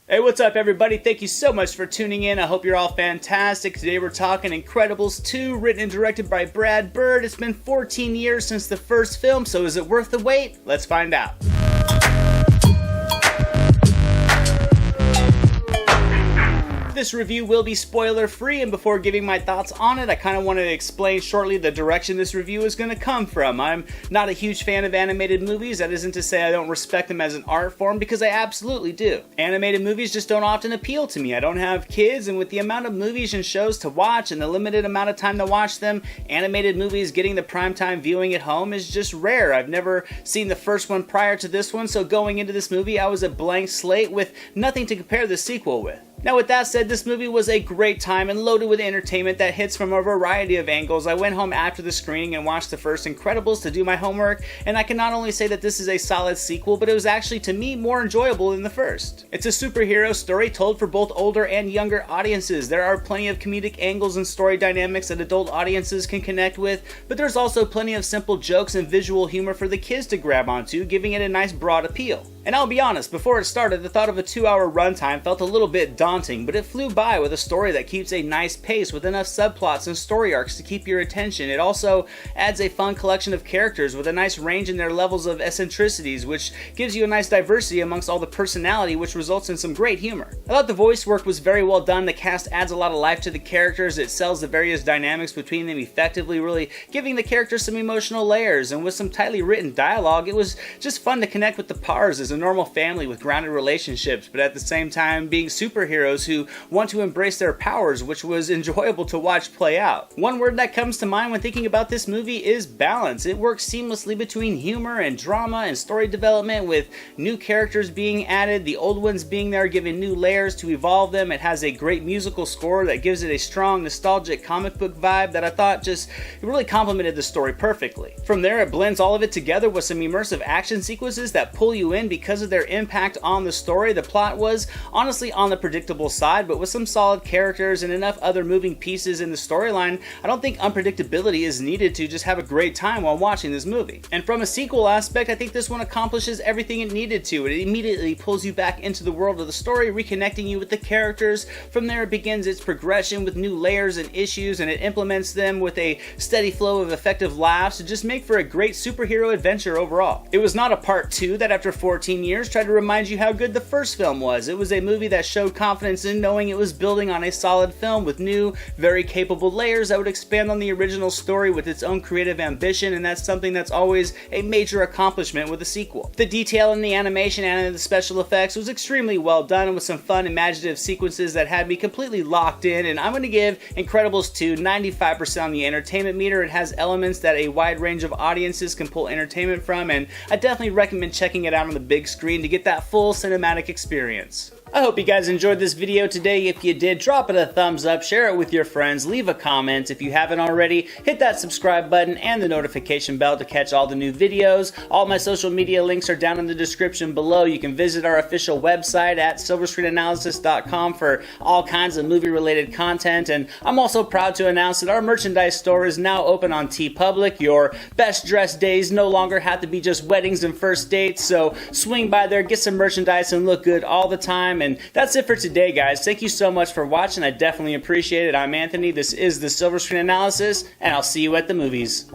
Hey, what's up everybody? Thank you so much for tuning in. I hope you're all fantastic. Today we're talking Incredibles 2, written and directed by Brad Bird. It's been 14 years since the first film, so is it worth the wait? Let's find out. This review will be spoiler free, and before giving my thoughts on it, I kind of want to explain shortly the direction this review is going to come from. I'm not a huge fan of animated movies. That isn't to say I don't respect them as an art form, because I absolutely do. Animated movies just don't often appeal to me. I don't have kids, and with the amount of movies and shows to watch and the limited amount of time to watch them, animated movies getting the primetime viewing at home is just rare. I've never seen the first one prior to this one, so going into this movie I was a blank slate with nothing to compare the sequel with. Now with that said, this movie was a great time and loaded with entertainment that hits from a variety of angles. I went home after the screening and watched the first Incredibles to do my homework, and I can not only say that this is a solid sequel, but it was actually, to me, more enjoyable than the first. It's a superhero story told for both older and younger audiences. There are plenty of comedic angles and story dynamics that adult audiences can connect with, but there's also plenty of simple jokes and visual humor for the kids to grab onto, giving it a nice broad appeal. And I'll be honest, before it started, the thought of a 2-hour runtime felt a little bit daunting, but it flew by with a story that keeps a nice pace with enough subplots and story arcs to keep your attention. It also adds a fun collection of characters with a nice range in their levels of eccentricities, which gives you a nice diversity amongst all the personality, which results in some great humor. I thought the voice work was very well done. The cast adds a lot of life to the characters. It sells the various dynamics between them effectively, really giving the characters some emotional layers, and with some tightly written dialogue, it was just fun to connect with the Pars as a normal family with grounded relationships, but at the same time being superheroes who want to embrace their powers, which was enjoyable to watch play out. One word that comes to mind when thinking about this movie is balance. It works seamlessly between humor and drama and story development, with new characters being added, the old ones being there giving new layers to evolve them. It has a great musical score that gives it a strong nostalgic comic book vibe that I thought just really complemented the story perfectly. From there, it blends all of it together with some immersive action sequences that pull you in because of their impact on the story. The plot was honestly on the predictable side, but with some solid characters and enough other moving pieces in the storyline, I don't think unpredictability is needed to just have a great time while watching this movie. And from a sequel aspect, I think this one accomplishes everything it needed to. It immediately pulls you back into the world of the story, reconnecting you with the characters. From there, it begins its progression with new layers and issues, and it implements them with a steady flow of effective laughs to just make for a great superhero adventure overall. It was not a part 2 that after 14 years tried to remind you how good the first film was. It was a movie that showed confidence in knowing it was building on a solid film with new, very capable layers that would expand on the original story with its own creative ambition, and that's something that's always a major accomplishment with a sequel. The detail in the animation and in the special effects was extremely well done, with some fun, imaginative sequences that had me completely locked in, and I'm going to give Incredibles 2 95% on the entertainment meter. It has elements that a wide range of audiences can pull entertainment from, and I definitely recommend checking it out on the big screen to get that full cinematic experience. I hope you guys enjoyed this video today. If you did, drop it a thumbs up, share it with your friends, leave a comment. If you haven't already, hit that subscribe button and the notification bell to catch all the new videos. All my social media links are down in the description below. You can visit our official website at silverscreenanalysis.com for all kinds of movie-related content, and I'm also proud to announce that our merchandise store is now open on TeePublic. Your best dressed days no longer have to be just weddings and first dates, so swing by there, get some merchandise, and look good all the time. And that's it for today, guys. Thank you so much for watching. I definitely appreciate it. I'm Anthony. This is the Silver Screen Analysis, and I'll see you at the movies.